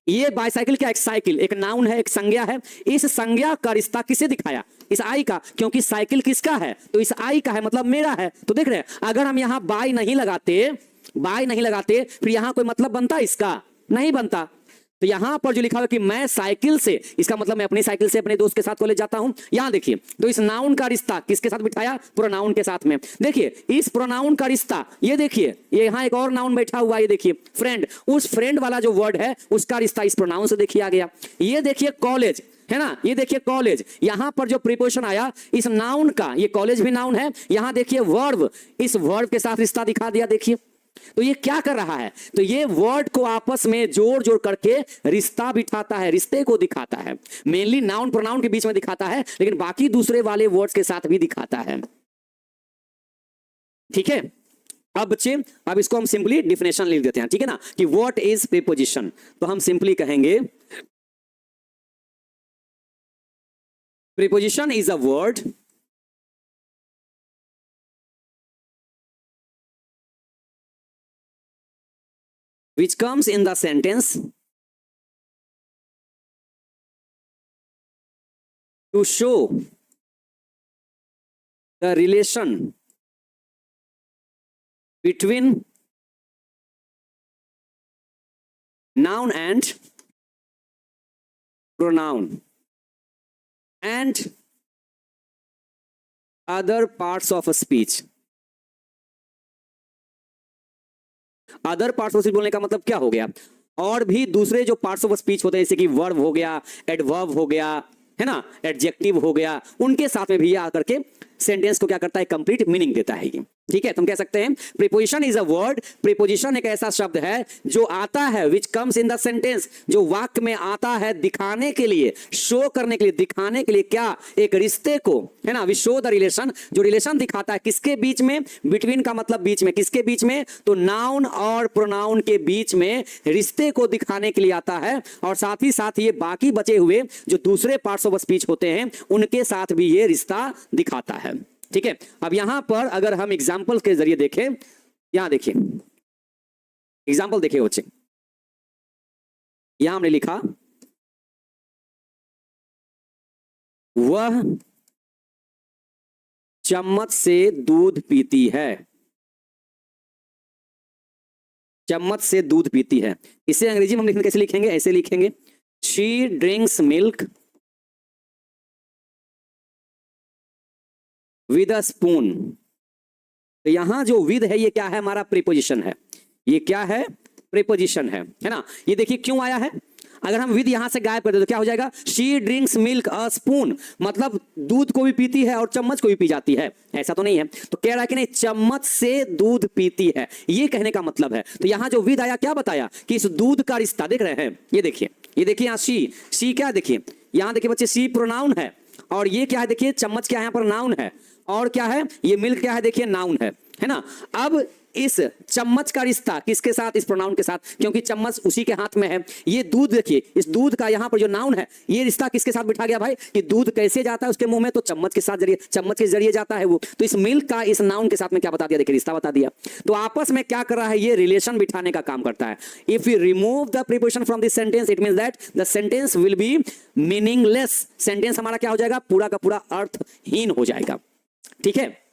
ये बाइसाइकिल क्या? एक साइकिल, एक नाउन है, एक संज्ञा है। इस संज्ञा का रिश्ता किसे दिखाया? इस आई का, क्योंकि साइकिल किसका है? तो इस आई का है, मतलब मेरा है। तो देख रहे हैं, अगर हम यहां बाई नहीं लगाते फिर यहां कोई मतलब बनता इसका? नहीं बनता। तो यहां पर जो लिखा हुआ कि मैं साइकिल से, इसका मतलब मैं अपनी साइकिल से अपने दोस्त के साथ कॉलेज जाता हूं। यहां देखिए, तो इस नाउन का रिश्ता किसके साथ बिठाया? प्रोनाउन के साथ में। देखिए इस प्रोनाउन का रिश्ता, ये देखिए, ये यहां एक और नाउन बैठा हुआ है, ये देखिए फ्रेंड, उस फ्रेंड वाला जो वर्ड है उसका रिश्ता इस प्रोनाउन से देखिए आ गया। ये देखिए कॉलेज, है ना, ये देखिए कॉलेज, यहां पर जो प्रीपोजिशन आया इस नाउन का, ये कॉलेज भी नाउन है, यहां देखिए वर्ब, इस वर्ब के साथ रिश्ता दिखा दिया। देखिए तो ये क्या कर रहा है? तो ये वर्ड को आपस में जोड़ जोड़ करके रिश्ता बिठाता है, रिश्ते को दिखाता है। मेनली नाउन प्रोनाउन के बीच में दिखाता है, लेकिन बाकी दूसरे वाले वर्ड्स के साथ भी दिखाता है। ठीक है, अब बच्चे, अब इसको हम सिंपली डिफिनेशन लिख देते हैं, ठीक है ना, कि व्हाट इज प्रीपोजिशन। तो हम सिंपली कहेंगे preposition is a word which comes in the sentence to show the relation between noun and pronoun and other parts of a speech. Other parts of speech बोलने का मतलब क्या हो गया? और भी दूसरे जो पार्ट्स ऑफ स्पीच होते हैं, जैसे कि वर्ब हो गया, एडवर्ब हो गया, है ना, एडजेक्टिव हो गया, उनके साथ में भी ये आकर के सेंटेंस को क्या करता है? कंप्लीट मीनिंग देता है। ठीक है, तुम कह सकते हैं preposition is a word, preposition एक ऐसा शब्द है जो आता है, which comes in the sentence, जो वाक्य में आता है दिखाने के लिए, शो करने के लिए, दिखाने के लिए क्या? एक रिश्ते को, है ना, वी शो द रिलेशन, जो रिलेशन दिखाता है किसके बीच में? बिटवीन का मतलब बीच में, किसके बीच में? तो नाउन और प्रोनाउन के बीच में रिश्ते को दिखाने के लिए आता है, और साथ ही साथ ये बाकी बचे हुए जो दूसरे पार्ट्स ऑफ स्पीच होते हैं उनके साथ भी ये रिश्ता दिखाता है। ठीक है, अब यहां पर अगर हम एग्जाम्पल के जरिए देखें, यहां देखिए एग्जाम्पल देखिए बच्चे, यहां हमने लिखा वह चम्मच से दूध पीती है, चम्मच से दूध पीती है। इसे अंग्रेजी में हम कैसे लिखेंगे? ऐसे लिखेंगे, she drinks milk with a spoon। तो यहाँ जो विद है ये क्या है, हमारा प्रीपोजिशन है, ये क्या है, प्रीपोजिशन है ना। ये देखिए क्यों आया है, अगर हम विद यहां से गायब कर दे तो क्या हो जाएगा, she drinks milk a spoon, मतलब दूध को भी पीती है और चम्मच को भी पी जाती है, ऐसा तो नहीं है। तो कह रहा है कि नहीं, चम्मच से दूध पीती है, ये कहने का मतलब है। तो यहां जो विद आया क्या बताया कि इस दूध का रिश्ता, देख रहे हैं, ये देखिए यहाँ शी क्या देखिए, यहां देखिए बच्चे शी प्रोनाउन है, और ये क्या है देखिए, चम्मच क्या है यहाँ पर नाउन है, और क्या है ये मिल्क क्या है देखिए नाउन है ना। अब इस चम्मच का रिश्ता किसके साथ, इस प्रोनाउन के साथ, क्योंकि चम्मच उसी के हाथ में है। ये दूध देखिए, इस दूध का यहाँ पर जो नाउन है, ये रिश्ता किसके साथ बिठा गया भाई, कि दूध कैसे जाता है उसके मुंह में, तो चम्मच के साथ जरिए, चम्मच के जरिए जाता है वो। तो इस मिल्क का इस नाउन के साथ में क्या बता दिया, देखिए रिश्ता बता दिया। तो आपस में क्या कर रहा है, ये रिलेशन बिठाने का काम करता है। If you remove the preposition from this sentence, it means that the sentence will be meaningless, sentence हमारा क्या हो जाएगा, पूरा का पूरा अर्थहीन हो जाएगा। ठीक है,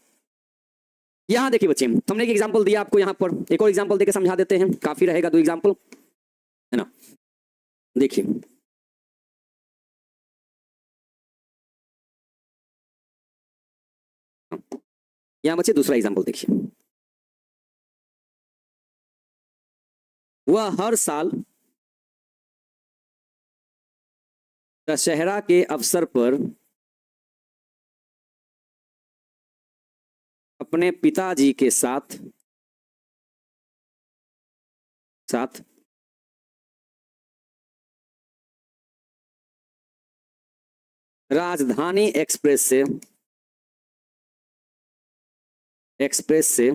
यहां देखिए बच्चे, हमने एक एग्जांपल दिया आपको, यहां पर एक और एग्जांपल देके समझा देते हैं, काफी रहेगा 2 एग्जांपल, है ना। देखिए यहां बच्चे दूसरा एग्जांपल देखिए, वह हर साल दशहरा के अवसर पर अपने पिताजी के साथ राजधानी एक्सप्रेस से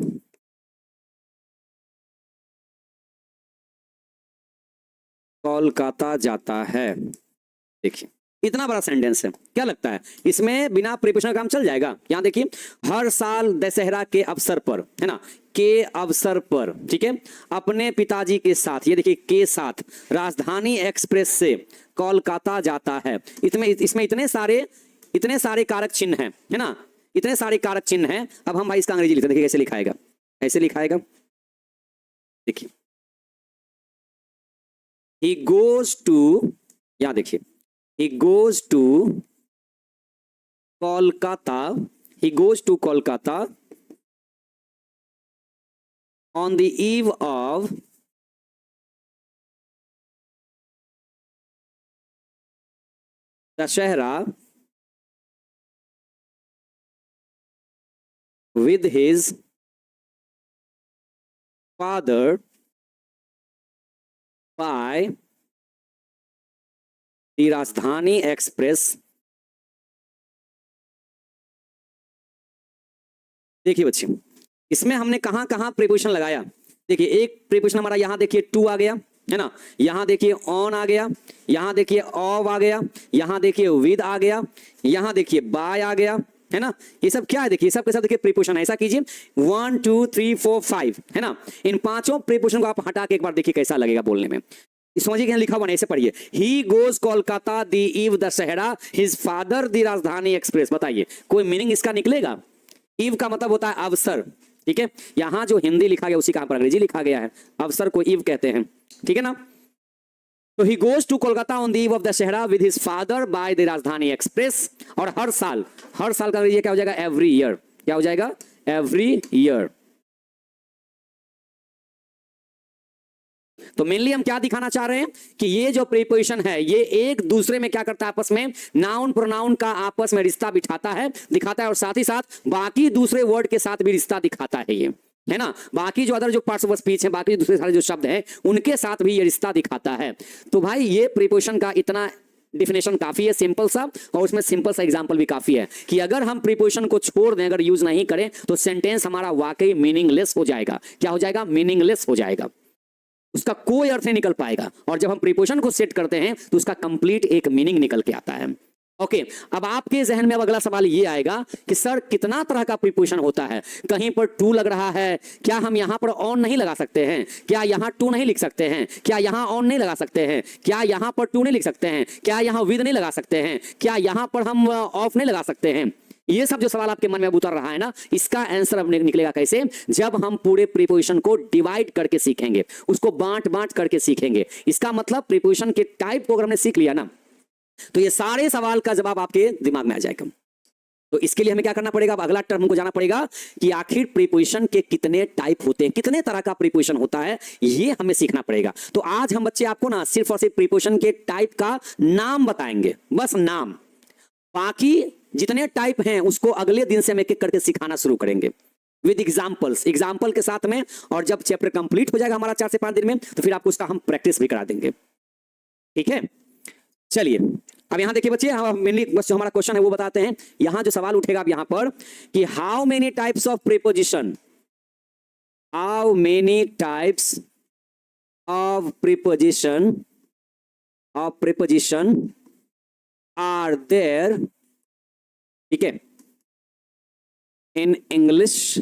कोलकाता जाता है। देखिए इतना बड़ा सेंटेंस है, क्या लगता है इसमें बिना प्रीपोजिशन का काम चल जाएगा। यहां देखिए, हर साल दशहरा के अवसर पर, है ना, के अवसर पर, ठीक है, अपने पिताजी के साथ, ये देखिए के साथ राजधानी एक्सप्रेस से कोलकाता जाता है। इसमें इतने सारे कारक चिन्ह हैं, है ना, इतने सारे कारक चिन्ह हैं। अब हम भाई इसका अंग्रेजी लिखते हैं, देखिए कैसे लिखाएगा, ऐसे लिखाएगा, देखिए he goes to, यहां देखिए he goes to Kolkata on the eve of Dashehra with his father by the राजधानी एक्सप्रेस। देखिए बच्चे, इसमें हमने कहां कहां प्रीपोजिशन लगाया, देखिए एक प्रीपोजिशन हमारा यहां देखिए टू आ गया, है ना, यहां देखिए ऑन आ गया, यहां देखिए ऑफ आ गया, यहां देखिए विद आ गया, यहां देखिए बाय आ गया, है ना। ये सब क्या है, देखिए सब के सब देखिए प्रीपोजिशन है। ऐसा कीजिए 1 2 3 4 5, है ना, इन पांचों प्रीपोजिशन को आप हटा के एक बार देखिए कैसा लगेगा बोलने में। समझिए क्या लिखा हुआ, ऐसे पढ़िए, he goes Kolkata the eve Dussehra his father the Rajdhani Express. बताइए कोई मीनिंग इसका निकलेगा। ईव का मतलब होता है अवसर, ठीक है, यहां जो हिंदी लिखा गया उसी का पर अंग्रेजी लिखा गया है, अवसर को ईव कहते हैं, ठीक है ना। तो he goes to Kolkata on the eve of Dussehra with his father by the Rajdhani Express. और हर साल का अंग्रेजी क्या हो जाएगा, एवरी ईयर, क्या हो जाएगा, एवरी ईयर। तो मेनली हम क्या दिखाना चाह रहे हैं कि ये जो प्रीपोजिशन है ये एक दूसरे में क्या करता है, आपस में नाउन प्रोनाउन का आपस में रिश्ता बिठाता है, दिखाता है, और साथ ही साथ बाकी दूसरे वर्ड के साथ भी रिश्ता दिखाता है ये, है ना, बाकी जो अदर जो पार्ट्स ऑफ स्पीच है, बाकी दूसरे सारे जो शब्द हैं उनके साथ भी ये रिश्ता दिखाता है। तो भाई ये प्रीपोजिशन का इतना डिफिनेशन काफी है सिंपल सा, और उसमें सिंपल सा एग्जांपल भी काफी है कि अगर हम प्रीपोजिशन को छोड़ दें, अगर यूज नहीं करें, तो सेंटेंस हमारा वाकई मीनिंगलेस हो जाएगा। क्या हो जाएगा, मीनिंगलेस हो जाएगा, उसका कोई अर्थ नहीं निकल पाएगा। और जब हम प्रीपोजिशन को सेट करते हैं तो उसका कंप्लीट एक मीनिंग निकल के आता है। ओके, अब आपके जहन में अब अगला सवाल ये आएगा कि सर कितना तरह का प्रीपोजिशन होता है, कहीं पर टू लग रहा है, क्या हम यहां पर ऑन नहीं लगा सकते हैं, क्या यहां टू नहीं लिख सकते हैं, क्या यहां ऑन नहीं लगा सकते हैं, क्या यहां पर टू नहीं लिख सकते हैं, क्या यहां विद नहीं लगा सकते हैं, क्या यहां पर हम ऑफ नहीं लगा सकते हैं। ये सब जो सवाल आपके मन में उतर रहा है ना, इसका आंसर अब निकलेगा कैसे, जब हम पूरे प्रीपोजिशन को डिवाइड करके सीखेंगे, उसको बांट बांट करके सीखेंगे। इसका मतलब प्रीपोजिशन के टाइप को अगर हमने सीख लिया ना, तो ये सारे सवाल का जवाब आपके दिमाग में आ जाएगा। तो इसके लिए हमें क्या करना पड़ेगा, अब अगला टर्म हमको जाना पड़ेगा कि आखिर प्रीपोजिशन के कितने टाइप होते हैं, कितने तरह का प्रीपोजिशन होता है, ये हमें सीखना पड़ेगा। तो आज हम बच्चे आपको ना सिर्फ और सिर्फ प्रीपोजिशन के टाइप का नाम बताएंगे, बस नाम। बाकी जितने टाइप हैं उसको अगले दिन से हम एक एक करके सिखाना शुरू करेंगे विद एग्जाम्पल्स, एग्जाम्पल के साथ में। और जब चैप्टर कंप्लीट हो जाएगा हमारा 4 से 5 दिन में, तो फिर आपको उसका हम प्रैक्टिस भी करा देंगे, ठीक है। चलिए अब यहां देखिए बच्चे, मेनली बस जो हमारा क्वेश्चन है वो बताते हैं। यहां जो सवाल उठेगा अब यहां पर कि how many types of preposition, how many types of preposition are there, ठीक है, इन इंग्लिश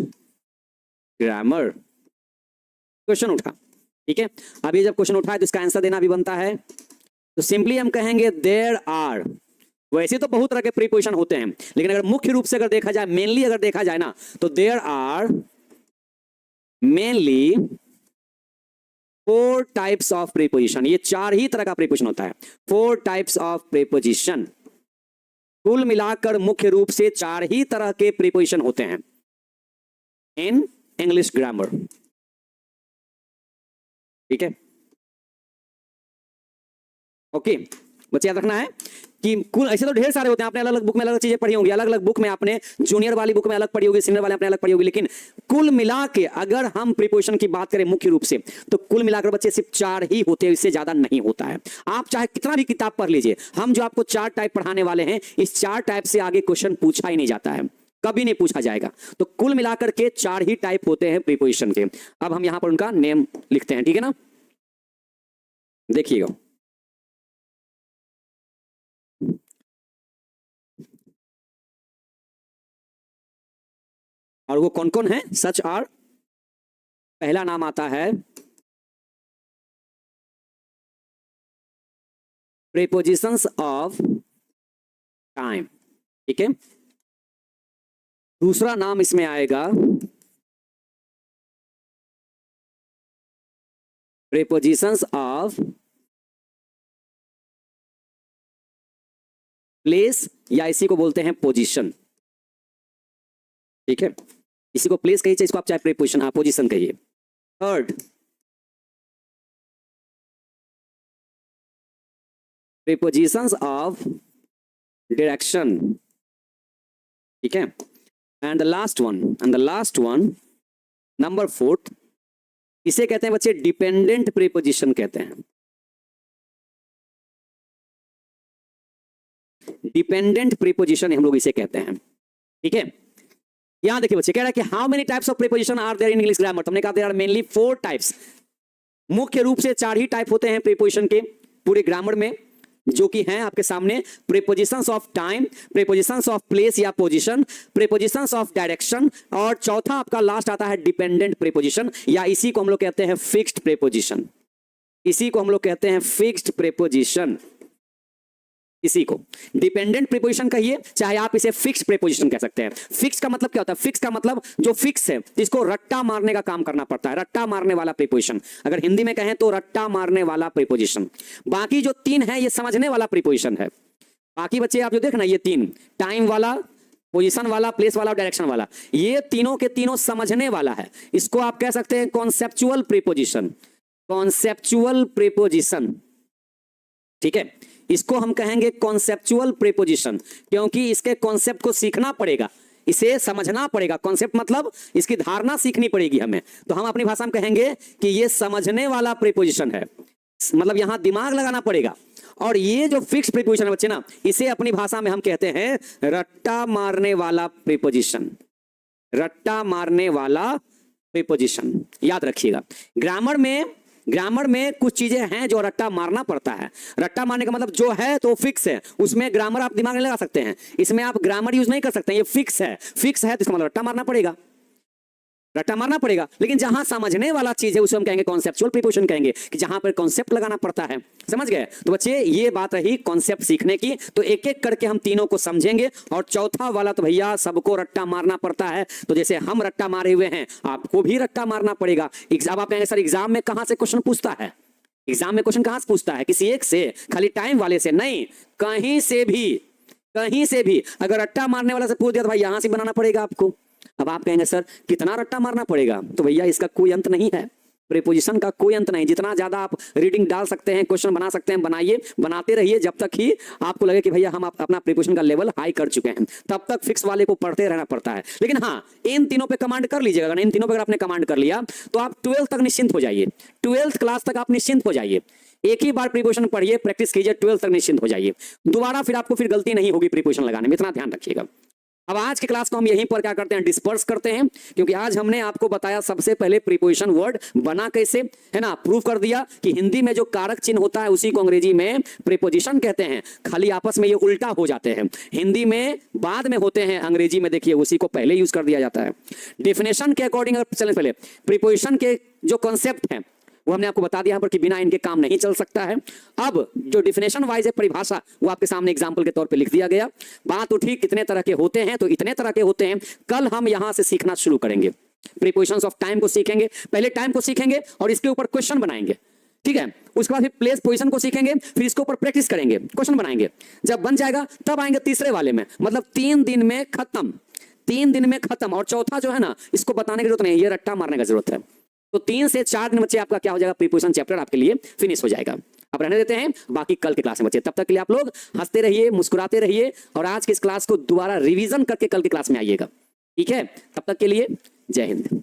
ग्रामर। क्वेश्चन उठा, ठीक है। अभी जब क्वेश्चन उठा है तो इसका आंसर देना भी बनता है। तो सिंपली हम कहेंगे देयर आर। वैसे तो बहुत तरह के प्रीपोजिशन होते हैं, लेकिन अगर मुख्य रूप से अगर देखा जाए, मेनली अगर देखा जाए ना, तो there are mainly 4 types of preposition. ये 4 ही तरह का प्रीपोजिशन होता है, 4 टाइप्स ऑफ प्रीपोजिशन। कुल मिलाकर मुख्य रूप से 4 ही तरह के प्रीपोजिशन होते हैं इन इंग्लिश ग्रामर, ठीक है। ओके बच्चे याद रखना है कि कुल ऐसे तो ढेर सारे होते हैं, आपने अलग अलग बुक में अलग अलग चीजें पढ़ी होंगी, अलग अलग बुक में आपने जूनियर वाली बुक में अलग पढ़ी होगी, सीनियर वाले आपने अलग पढ़ी होगी, लेकिन कुल मिला के अगर हम प्रीपोजिशन की बात करें मुख्य रूप से, तो कुल मिलाकर बच्चे सिर्फ 4 ही होते हैं, इससे ज्यादा नहीं होता है। आप चाहे कितना भी किताब पढ़ लीजिए, हम जो आपको 4 टाइप पढ़ाने वाले हैं, इस 4 टाइप से आगे क्वेश्चन पूछा ही नहीं जाता है, कभी नहीं पूछा जाएगा। तो कुल मिलाकर के 4 ही टाइप होते हैं प्रीपोजिशन के। अब हम यहां पर उनका नेम लिखते हैं, ठीक है ना। देखिएगा और वो कौन कौन है, सच आर। पहला नाम आता है प्रीपोजिशंस ऑफ टाइम, ठीक है। दूसरा नाम इसमें आएगा प्रीपोजिशंस ऑफ प्लेस, या इसी को बोलते हैं पोजीशन, ठीक है। इसी को प्लेस कहिए, इसको आप चाहे प्रीपोजिशन पोजीशन कहिए। थर्ड प्रीपोजिशंस ऑफ डायरेक्शन, ठीक है। And the last one number 4, इसे कहते हैं बच्चे डिपेंडेंट प्रीपोजिशन कहते हैं। डिपेंडेंट प्रीपोजिशन हम लोग इसे कहते हैं, ठीक है। यहां देखिए बच्चे, कह रहा है कि how many types of preposition are there in English grammar. तुमने कहा देयर आर मेनली 4 टाइप्स। मुख्य रूप से 4 ही टाइप होते हैं प्रीपोजिशन के पूरे ग्रामर में, जो कि हैं आपके सामने। Prepositions of time, prepositions of place या पोजीशन, प्रीपोजिशंस ऑफ डायरेक्शन, और चौथा आपका लास्ट आता है डिपेंडेंट प्रीपोजिशन, या इसी को हम लोग कहते हैं फिक्स्ड प्रीपोजिशन। इसी को हम लोग कहते हैं फिक्स्ड प्रीपोजिशन। इसी को डिपेंडेंट प्रीपोजिशन कहिए, चाहे आप इसे फिक्स प्रीपोजिशन कह सकते हैं। फिक्स का मतलब क्या होता है, फिक्स का मतलब जो फिक्स है, जिसको रट्टा मारने का काम करना पड़ता है, रट्टा मारने वाला प्रीपोजिशन। अगर हिंदी में कहें तो रट्टा मारने वाला प्रीपोजिशन। बाकी जो 3 है ये समझने वाला प्रीपोजिशन है। बाकी बच्चे आप जो देख ना, ये 3 टाइम वाला, पोजीशन वाला, प्लेस वाला और डायरेक्शन वाला, ये तीनों के तीनों समझने वाला है। इसको आप कह सकते हैं कॉन्सेप्चुअल प्रीपोजिशन, कॉन्सेप्चुअल प्रीपोजिशन, ठीक है। इसको हम कहेंगे कॉन्सेप्चुअल प्रीपोजिशन, क्योंकि इसके कॉन्सेप्ट को सीखना पड़ेगा, इसे समझना पड़ेगा। कॉन्सेप्ट मतलब इसकी धारणा सीखनी पड़ेगी हमें। तो हम अपनी भाषा में कहेंगे कि ये समझने वाला प्रीपोजिशन है, मतलब यहां दिमाग लगाना पड़ेगा। और ये जो फिक्स प्रीपोजिशन है बच्चे ना, इसे अपनी भाषा में हम कहते हैं रट्टा मारने वाला प्रीपोजिशन, रट्टा मारने वाला प्रीपोजिशन। याद रखिएगा, ग्रामर में कुछ चीजें हैं जो रट्टा मारना पड़ता है। रट्टा मारने का मतलब जो है तो फिक्स है, उसमें ग्रामर आप दिमाग में लगा सकते हैं, इसमें आप ग्रामर यूज नहीं कर सकते हैं। ये फिक्स है तो इसका मतलब रट्टा मारना पड़ेगा, रट्टा मारना पड़ेगा। लेकिन जहां समझने वाला चीज है उसे हम कहेंगे कॉन्सेप्चुअल प्रीपोजिशन कहेंगे, कि जहां पर कॉन्सेप्ट लगाना पड़ता है। समझ गए? तो बच्चे ये बात रही कॉन्सेप्ट सीखने की। तो एक एक करके हम तीनों को समझेंगे। और चौथा वाला तो भैया सबको रट्टा मारना पड़ता है। तो जैसे हम रट्टा मारे हुए हैं, आपको भी रट्टा मारना पड़ेगा। एग्जाम आप कहेंगे सर एग्जाम में कहां से क्वेश्चन पूछता है? एग्जाम में क्वेश्चन कहां से पूछता है? किसी एक से, खाली टाइम वाले से नहीं, कहीं से भी कहीं से भी अगर रट्टा मारने वाला से पूछ दिया तो भाई यहां से बनाना पड़ेगा आपको। अब आप कहेंगे सर कितना रट्टा मारना पड़ेगा, तो भैया इसका कोई अंत नहीं है, प्रीपोजिशन का कोई अंत नहीं। जितना ज्यादा आप रीडिंग डाल सकते हैं, क्वेश्चन बना सकते हैं, बनाइए, बनाते रहिए जब तक ही आपको लगे कि भैया हम अपना प्रीपोजिशन का लेवल हाई कर चुके हैं, तब तक फिक्स वाले को पढ़ते रहना पड़ता है। लेकिन हाँ, इन तीनों पे कमांड कर लीजिएगा। अगर इन तीनों पे अगर आपने कमांड कर लिया तो आप 12th तक निश्चिंत हो जाइए, 12th क्लास तक आप निश्चिंत हो जाइए। एक ही बार प्रीपोजिशन पढ़िए, प्रैक्टिस कीजिए, 12th तक निश्चिंत हो जाइए। दोबारा फिर आपको फिर गलती नहीं होगी प्रीपोजिशन लगाने में, इतना ध्यान रखिएगा। अब आज की क्लास को हम यहीं पर क्या करते हैं, डिस्पर्स करते हैं, क्योंकि आज हमने आपको बताया सबसे पहले प्रीपोजिशन वर्ड बना कैसे, है ना, प्रूव कर दिया कि हिंदी में जो कारक चिन्ह होता है उसी को अंग्रेजी में प्रीपोजिशन कहते हैं। खाली आपस में ये उल्टा हो जाते हैं, हिंदी में बाद में होते हैं, अंग्रेजी में देखिए उसी को पहले यूज कर दिया जाता है। डेफिनेशन के अकॉर्डिंग चलने पहले प्रीपोजिशन के जो कॉन्सेप्ट है वो हमने आपको बता दिया यहाँ पर कि बिना इनके काम नहीं चल सकता है। अब जो डिफिनेशन वाइज है परिभाषा, वो आपके सामने एग्जांपल के तौर पे लिख दिया गया। बात उठी कितने तरह के होते हैं, तो इतने तरह के होते हैं। कल हम यहां से सीखना शुरू करेंगे, प्रीपोजिशंस ऑफ टाइम को सीखेंगे। पहले टाइम को सीखेंगे और इसके ऊपर क्वेश्चन बनाएंगे, ठीक है। उसके बाद फिर प्लेस पोजीशन को सीखेंगे, फिर इसके ऊपर प्रैक्टिस करेंगे, क्वेश्चन बनाएंगे। जब बन जाएगा तब आएंगे तीसरे वाले में, मतलब 3 दिन में खत्म, 3 दिन में खत्म। और चौथा जो है ना, इसको बताने की जरूरत नहीं, ये रट्टा मारने की जरूरत है। तो 3 से 4 दिन बच्चे आपका क्या हो जाएगा, प्रीपोजिशन चैप्टर आपके लिए फिनिश हो जाएगा। अब रहने देते हैं, बाकी कल के क्लास में बच्चे। तब तक के लिए आप लोग हंसते रहिए, मुस्कुराते रहिए, और आज की इस क्लास को दोबारा रिवीजन करके कल की क्लास में आइएगा, ठीक है। तब तक के लिए जय हिंद।